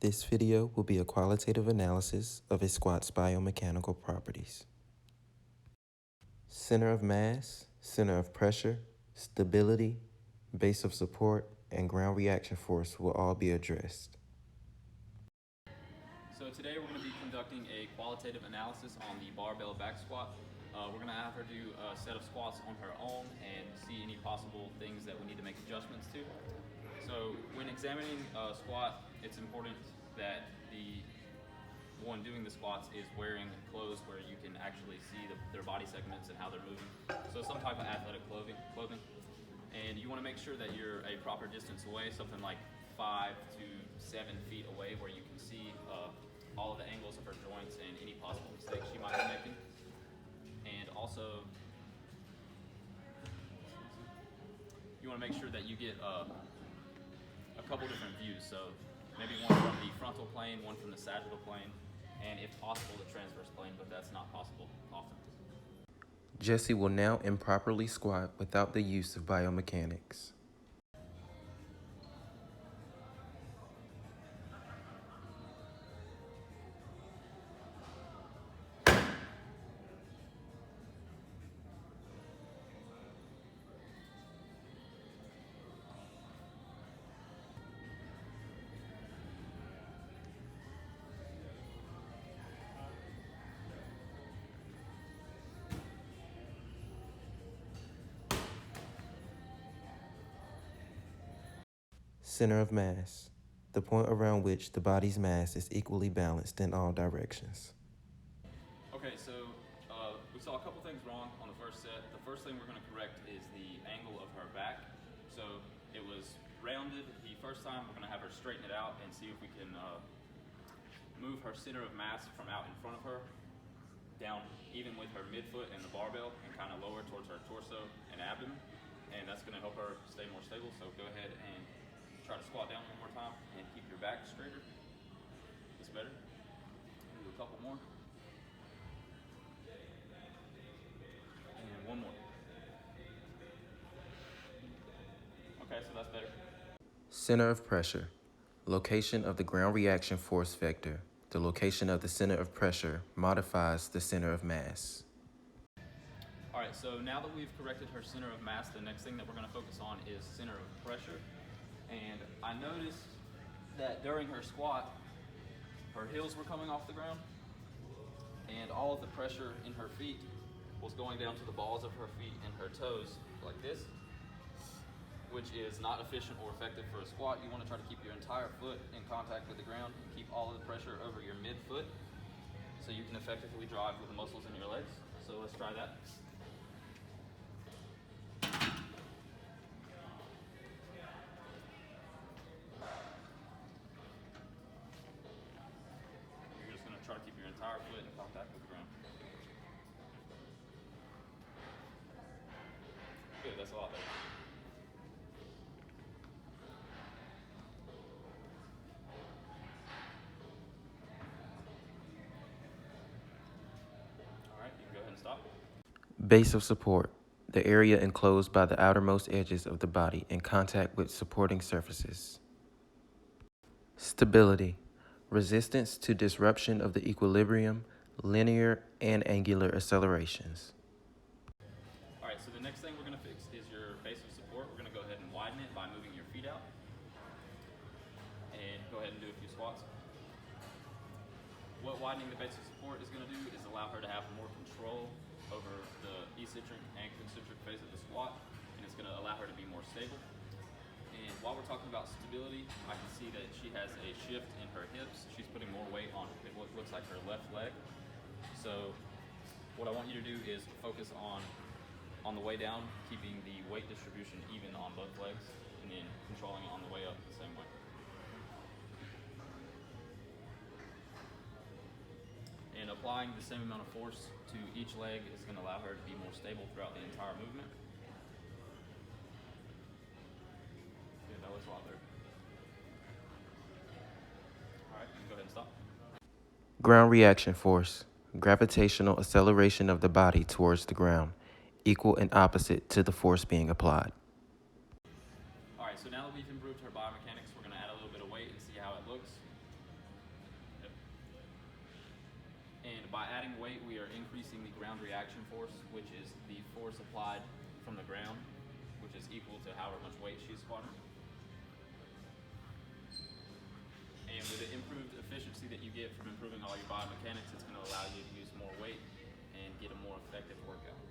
This video will be a qualitative analysis of a squat's biomechanical properties. Center of mass, center of pressure, stability, base of support, and ground reaction force will all be addressed. So today we're going to be conducting a qualitative analysis on the barbell back squat. We're going to have her do a set of squats on her own and see any possible things that we need to make adjustments to. So when examining a squat, it's important that the one doing the squats is wearing clothes where you can actually see their body segments and how they're moving. So some type of athletic clothing. And you want to make sure that you're a proper distance away, something like 5 to 7 feet away, where you can see all of the angles of her joints and any possible mistakes she might be making. And also, you want to make sure that you get a couple different views. So maybe one from the frontal plane, one from the sagittal plane, and if possible, the transverse plane, but that's not possible often. Jesse will now improperly squat without the use of biomechanics. Center of mass, the point around which the body's mass is equally balanced in all directions. Okay, so we saw a couple things wrong on the first set. The first thing we're going to correct is the angle of her back. So it was rounded the first time. We're going to have her straighten it out and see if we can move her center of mass from out in front of her down even with her midfoot and the barbell, and kind of lower towards her torso and abdomen. And that's going to help her stay more stable. So go ahead and try to squat down one more time and keep your back straighter. This better. Do a couple more. And one more. Okay, so that's better. Center of pressure, location of the ground reaction force vector. The location of the center of pressure modifies the center of mass. All right, so now that we've corrected her center of mass, the next thing that we're going to focus on is center of pressure. And I noticed that during her squat, her heels were coming off the ground, and all of the pressure in her feet was going down to the balls of her feet and her toes like this, which is not efficient or effective for a squat. You want to try to keep your entire foot in contact with the ground and keep all of the pressure over your midfoot so you can effectively drive with the muscles in your legs. So let's try that. You're just going to try to keep your entire foot in contact with the ground. Good, that's a lot better. Stop. Base of support, the area enclosed by the outermost edges of the body in contact with supporting surfaces. Stability, resistance to disruption of the equilibrium, linear and angular accelerations. All right, so the next thing we're going to fix is your base of support. We're going to go ahead and widen it by moving your feet out. And go ahead and do a few squats. What widening the base of support is going to do is allow her to have more control over the eccentric and concentric phase of the squat, and it's going to allow her to be more stable. And while we're talking about stability, I can see that she has a shift in her hips. She's putting more weight on what looks like her left leg. So what I want you to do is focus on the way down, keeping the weight distribution even on both legs, and then controlling it on the way up the same way. And applying the same amount of force to each leg is going to allow her to be more stable throughout the entire movement. Good, that was a lot better. All right, you can go ahead and stop. Ground reaction force, gravitational acceleration of the body towards the ground, equal and opposite to the force being applied. All right, so now that we've improved her biomechanics, we're going to add a little bit of weight and see how it looks. adding weight, we are increasing the ground reaction force, which is the force applied from the ground, which is equal to however much weight she's squatting. And with the improved efficiency that you get from improving all your biomechanics, it's going to allow you to use more weight and get a more effective workout.